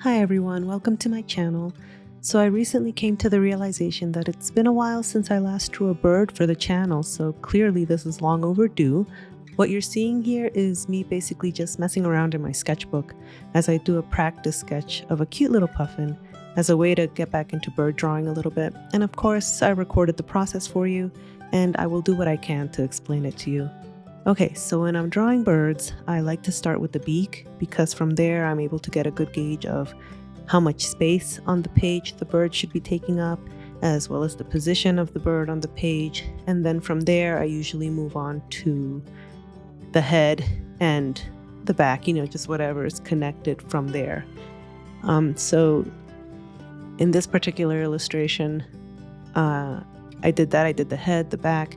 Hi everyone, welcome to my channel. So I recently came to the realization that it's been a while since I last drew a bird for the channel, so clearly this is long overdue. What you're seeing here is me basically just messing around in my sketchbook as I do a practice sketch of a cute little puffin as a way to get back into bird drawing a little bit. And of course, I recorded the process for you, and I will do what I can to explain it to you. Okay, so when I'm drawing birds, I like to start with the beak because from there I'm able to get a good gauge of how much space on the page the bird should be taking up, as well as the position of the bird on the page. And then from there, I usually move on to the head and the back, just whatever is connected from there. So in this particular illustration, I did that. I did the head, the back,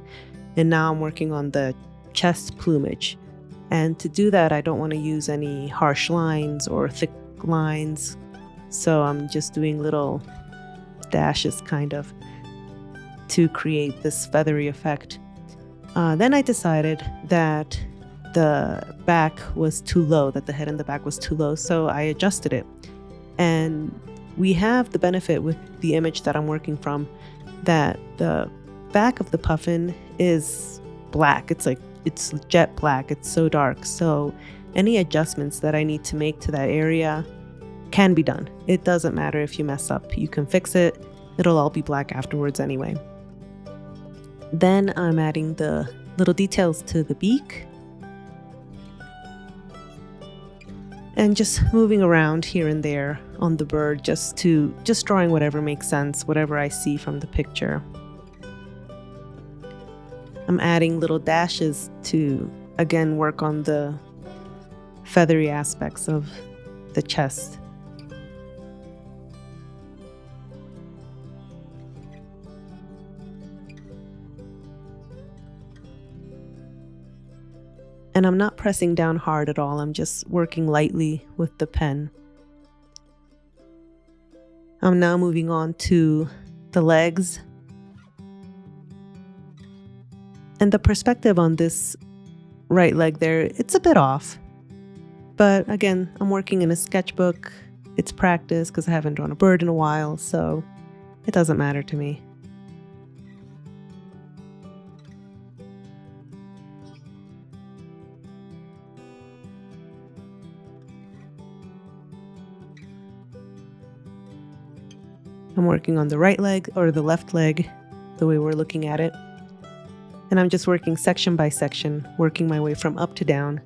and now I'm working on the chest plumage. And to do that, I don't want to use any harsh lines or thick lines, so I'm just doing little dashes kind of to create this feathery effect. Then I decided that the back was too low, that the head and the back was too low, so I adjusted it. And we have the benefit with the image that I'm working from that the back of the puffin is black. It's jet black, it's so dark, so any adjustments that I need to make to that area can be done. It doesn't matter if you mess up, you can fix it, it'll all be black afterwards anyway. Then I'm adding the little details to the beak and just moving around here and there on the bird, just drawing whatever makes sense, whatever I see from the picture. I'm adding little dashes to, again, work on the feathery aspects of the chest. And I'm not pressing down hard at all, I'm just working lightly with the pen. I'm now moving on to the legs. And the perspective on this right leg there, it's a bit off. But again, I'm working in a sketchbook. It's practice because I haven't drawn a bird in a while, so it doesn't matter to me. I'm working on the right leg or the left leg, the way we're looking at it. And I'm just working section by section, working my way from up to down.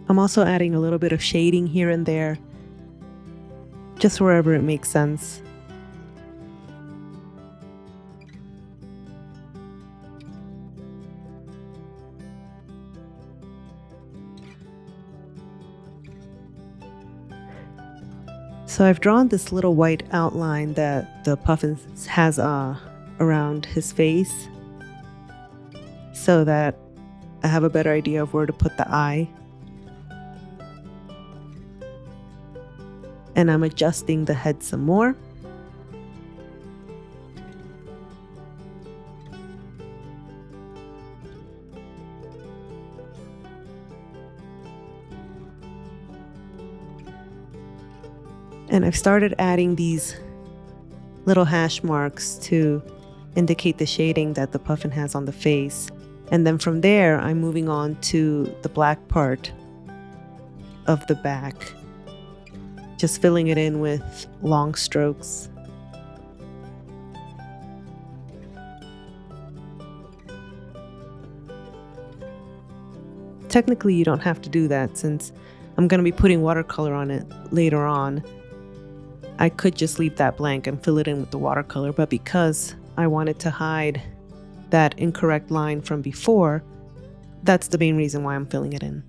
I'm also adding a little bit of shading here and there, just wherever it makes sense. So I've drawn this little white outline that the puffin has around his face so that I have a better idea of where to put the eye. And I'm adjusting the head some more. And I've started adding these little hash marks to indicate the shading that the puffin has on the face. And then from there, I'm moving on to the black part of the back, just filling it in with long strokes. Technically, you don't have to do that since I'm going to be putting watercolor on it later on. I could just leave that blank and fill it in with the watercolor, but because I wanted to hide that incorrect line from before, that's the main reason why I'm filling it in.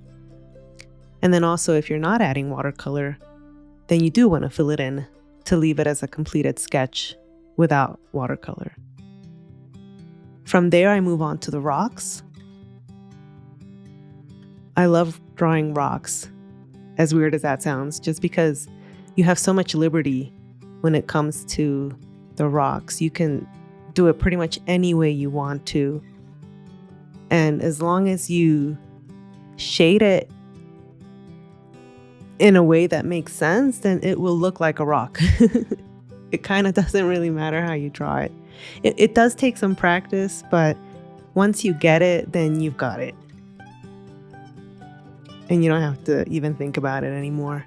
And then also, if you're not adding watercolor, then you do want to fill it in to leave it as a completed sketch without watercolor. From there, I move on to the rocks. I love drawing rocks, as weird as that sounds, just because you have so much liberty when it comes to the rocks. You can do it pretty much any way you want to. And as long as you shade it in a way that makes sense, then it will look like a rock. It kind of doesn't really matter how you draw it. It does take some practice, but once you get it, then you've got it. And you don't have to even think about it anymore.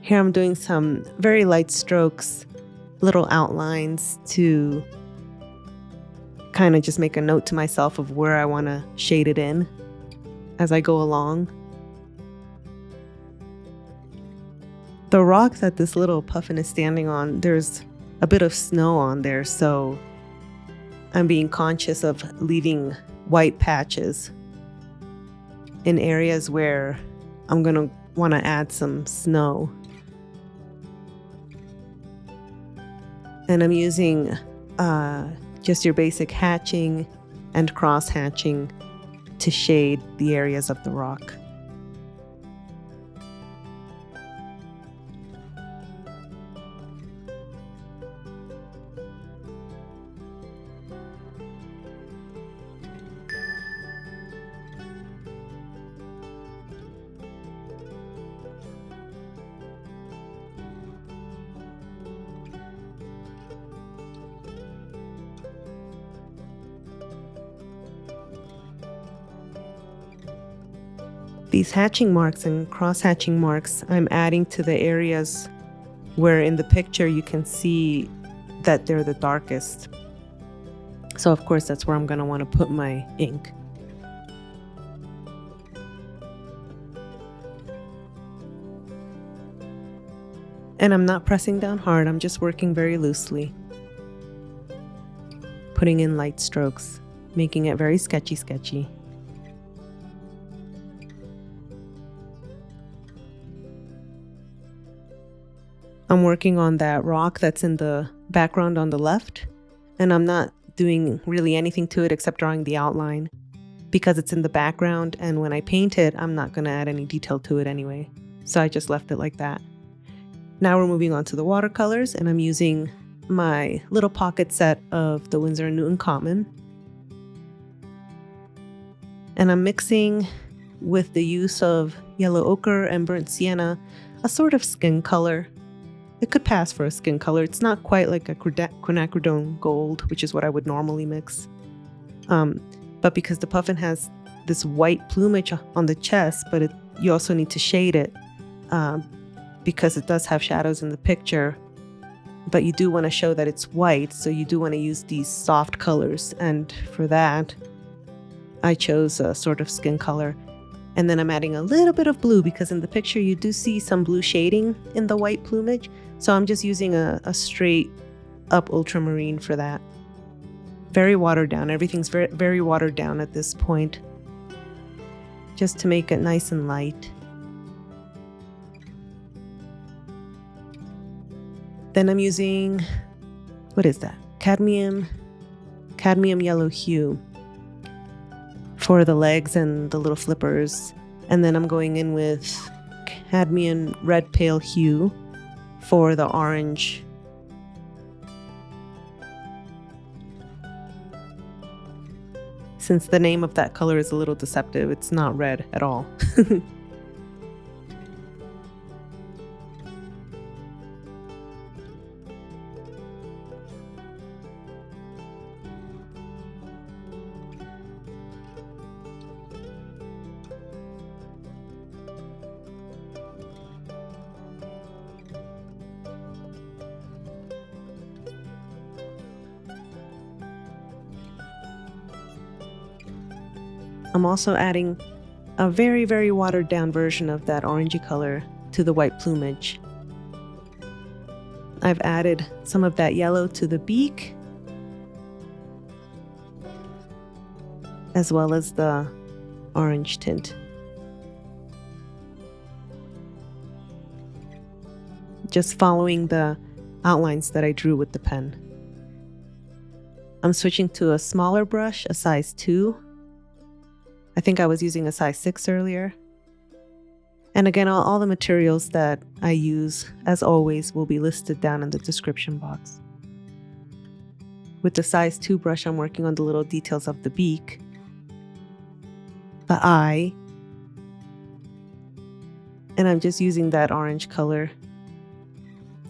Here I'm doing some very light strokes, little outlines to kind of just make a note to myself of where I want to shade it in as I go along. The rock that this little puffin is standing on, there's a bit of snow on there, so I'm being conscious of leaving white patches in areas where I'm going to want to add some snow. And I'm using just your basic hatching and cross hatching to shade the areas of the rock. These hatching marks and cross-hatching marks I'm adding to the areas where in the picture you can see that they're the darkest. So of course that's where I'm going to want to put my ink. And I'm not pressing down hard, I'm just working very loosely. Putting in light strokes, making it very sketchy. I'm working on that rock that's in the background on the left, and I'm not doing really anything to it except drawing the outline because it's in the background, and when I paint it, I'm not going to add any detail to it anyway. So I just left it like that. Now we're moving on to the watercolors, and I'm using my little pocket set of the W&N Cotman. And I'm mixing with the use of yellow ochre and burnt sienna, a sort of skin color. It could pass for a skin color. It's not quite like a quinacridone gold, which is what I would normally mix. But because the puffin has this white plumage on the chest, but you also need to shade it because it does have shadows in the picture. But you do want to show that it's white, so you do want to use these soft colors. And for that, I chose a sort of skin color. And then I'm adding a little bit of blue because in the picture you do see some blue shading in the white plumage. So I'm just using a straight up ultramarine for that. Very watered down. Everything's very, very watered down at this point. Just to make it nice and light. Then I'm using, what is that? Cadmium Yellow Hue for the legs and the little flippers. And then I'm going in with Cadmium Red Pale Hue for the orange. Since the name of that color is a little deceptive, it's not red at all. I'm also adding a very, very watered down version of that orangey color to the white plumage. I've added some of that yellow to the beak, as well as the orange tint. Just following the outlines that I drew with the pen. I'm switching to a smaller brush, a size 2. I think I was using a size 6 earlier. And again, all the materials that I use, as always, will be listed down in the description box. With the size 2 brush, I'm working on the little details of the beak, the eye, and I'm just using that orange color.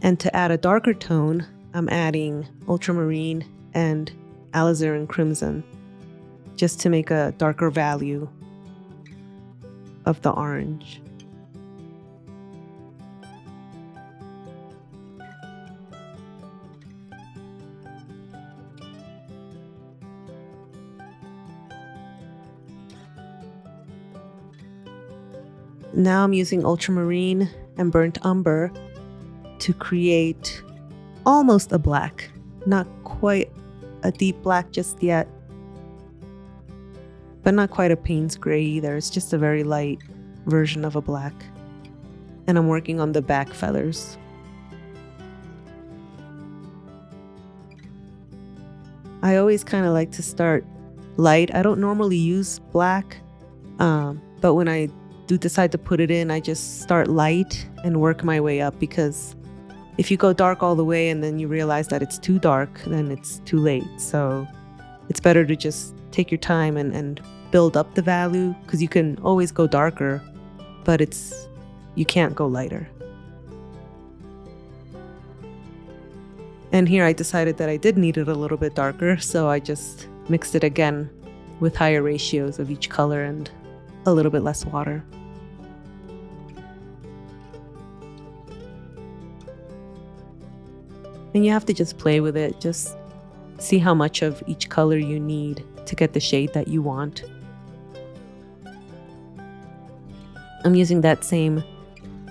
And to add a darker tone, I'm adding Ultramarine and Alizarin Crimson, just to make a darker value of the orange. Now I'm using Ultramarine and Burnt Umber to create almost a black, not quite a deep black just yet, but not quite a Payne's gray either. It's just a very light version of a black. And I'm working on the back feathers. I always kind of like to start light. I don't normally use black, but when I do decide to put it in, I just start light and work my way up, because if you go dark all the way and then you realize that it's too dark, then it's too late. So it's better to just take your time and build up the value, because you can always go darker, but you can't go lighter. And here I decided that I did need it a little bit darker, so I just mixed it again with higher ratios of each color and a little bit less water. And you have to just play with it, just see how much of each color you need to get the shade that you want. I'm using that same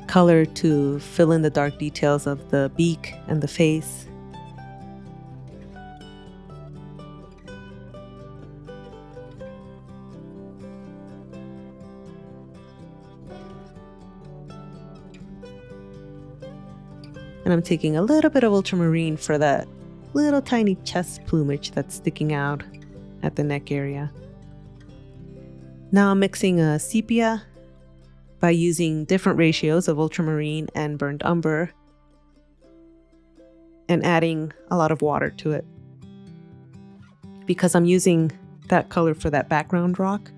color to fill in the dark details of the beak and the face. And I'm taking a little bit of Ultramarine for that little tiny chest plumage that's sticking out at the neck area. Now I'm mixing a sepia by using different ratios of Ultramarine and Burnt Umber and adding a lot of water to it, because I'm using that color for that background rock.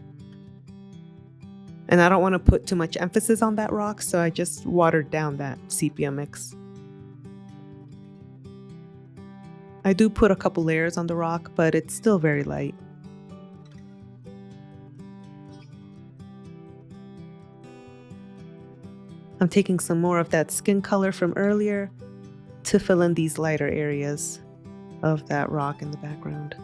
And I don't want to put too much emphasis on that rock, so I just watered down that sepia mix. I do put a couple layers on the rock, but it's still very light. I'm taking some more of that skin color from earlier to fill in these lighter areas of that rock in the background.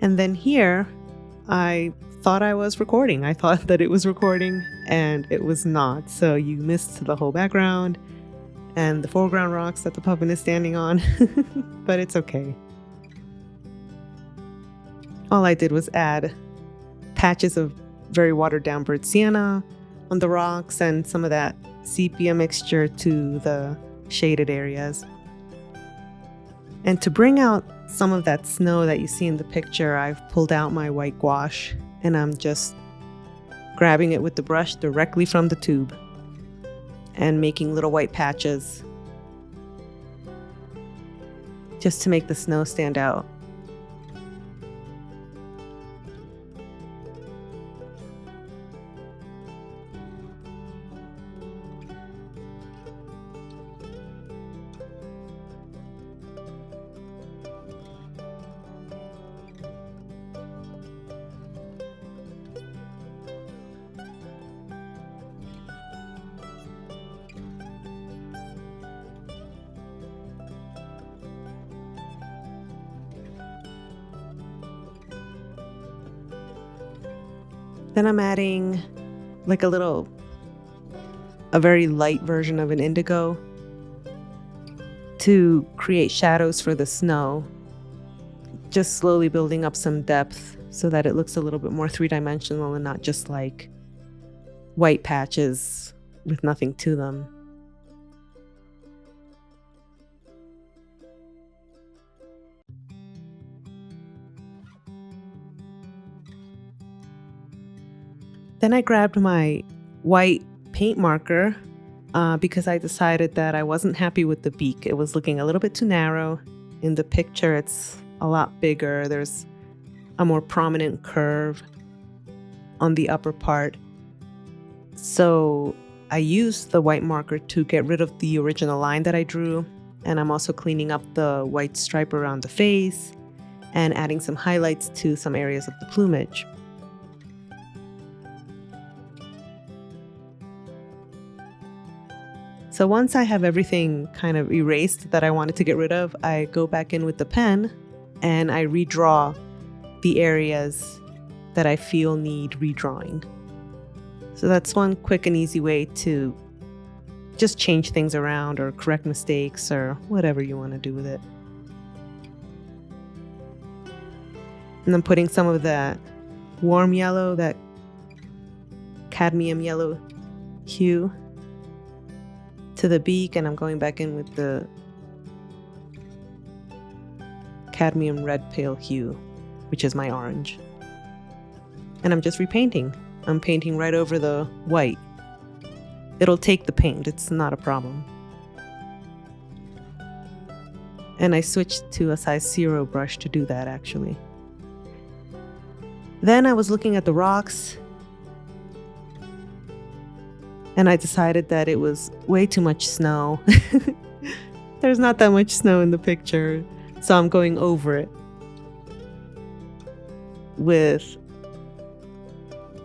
And then here, I thought I was recording. I thought that it was recording, and it was not. So you missed the whole background and the foreground rocks that the puffin is standing on, but it's okay. All I did was add patches of very watered down burnt sienna on the rocks and some of that sepia mixture to the shaded areas. And to bring out some of that snow that you see in the picture, I've pulled out my white gouache and I'm just grabbing it with the brush directly from the tube and making little white patches just to make the snow stand out. Then I'm adding like a very light version of an indigo to create shadows for the snow. just slowly building up some depth so that it looks a little bit more three-dimensional and not just like white patches with nothing to them. Then I grabbed my white paint marker because I decided that I wasn't happy with the beak. It was looking a little bit too narrow. In the picture, it's a lot bigger. There's a more prominent curve on the upper part. So I used the white marker to get rid of the original line that I drew. And I'm also cleaning up the white stripe around the face and adding some highlights to some areas of the plumage. So once I have everything kind of erased that I wanted to get rid of, I go back in with the pen and I redraw the areas that I feel need redrawing. So that's one quick and easy way to just change things around or correct mistakes or whatever you want to do with it. And I'm putting some of that warm yellow, that Cadmium Yellow Hue, to the beak, and I'm going back in with the Cadmium Red Pale Hue, which is my orange. And I'm just repainting. I'm painting right over the white. It'll take the paint, it's not a problem. And I switched to a size 0 brush to do that actually. Then I was looking at the rocks and I decided that it was way too much snow. There's not that much snow in the picture, so I'm going over it with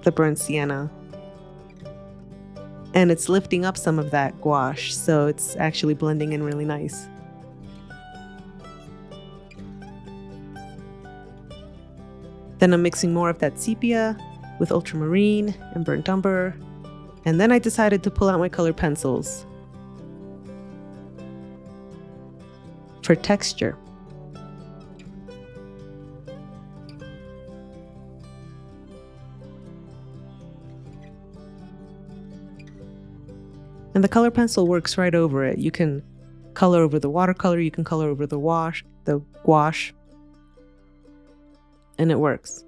the burnt sienna. And it's lifting up some of that gouache, so it's actually blending in really nice. Then I'm mixing more of that sepia with ultramarine and burnt umber. And then I decided to pull out my colored pencils for texture. And the color pencil works right over it. You can color over the watercolor, you can color over the gouache, and it works.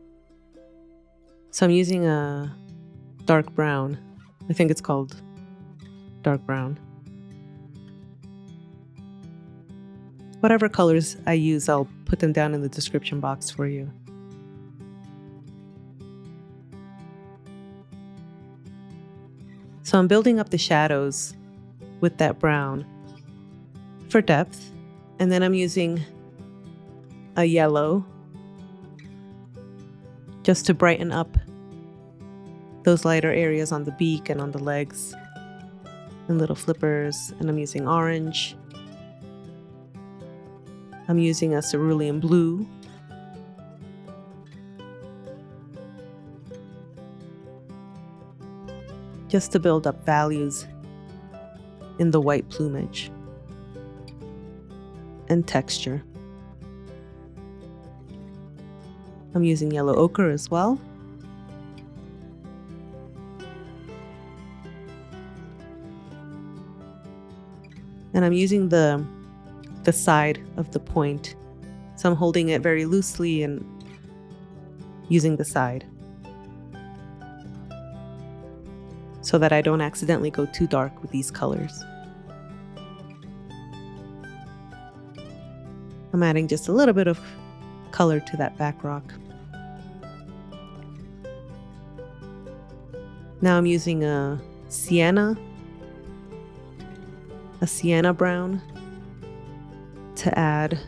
So I'm using a dark brown. I think it's called dark brown. Whatever colors I use, I'll put them down in the description box for you. So I'm building up the shadows with that brown for depth, and then I'm using a yellow just to brighten up those lighter areas on the beak and on the legs and little flippers. And I'm using orange. I'm using a cerulean blue. Just to build up values in the white plumage and texture. I'm using yellow ochre as well. And I'm using the side of the point. So I'm holding it very loosely and using the side so that I don't accidentally go too dark with these colors. I'm adding just a little bit of color to that back rock. Now I'm using a Sienna brown to add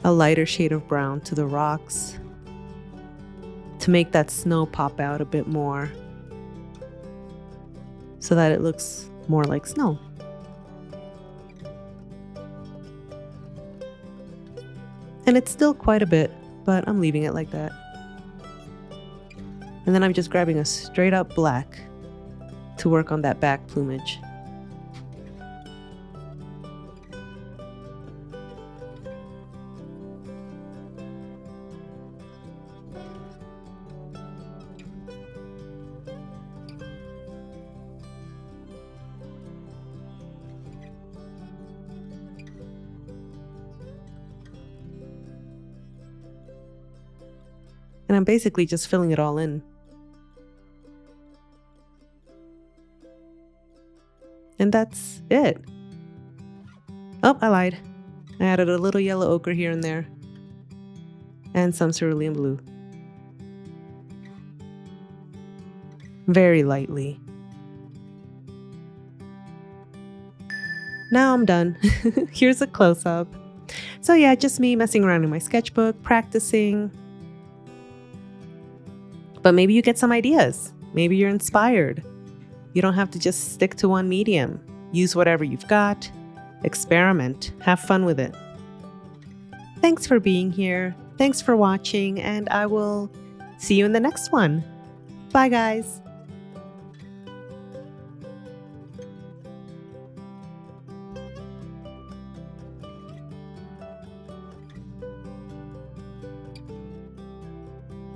a lighter shade of brown to the rocks to make that snow pop out a bit more so that it looks more like snow. And it's still quite a bit, but I'm leaving it like that. And then I'm just grabbing a straight up black to work on that back plumage. And I'm basically just filling it all in. And that's it. Oh, I lied. I added a little yellow ochre here and there. And some cerulean blue. Very lightly. Now I'm done. Here's a close-up. So yeah, just me messing around in my sketchbook, practicing. But maybe you get some ideas. Maybe you're inspired. You don't have to just stick to one medium. Use whatever you've got. Experiment. Have fun with it. Thanks for being here. Thanks for watching, and I will see you in the next one. Bye, guys.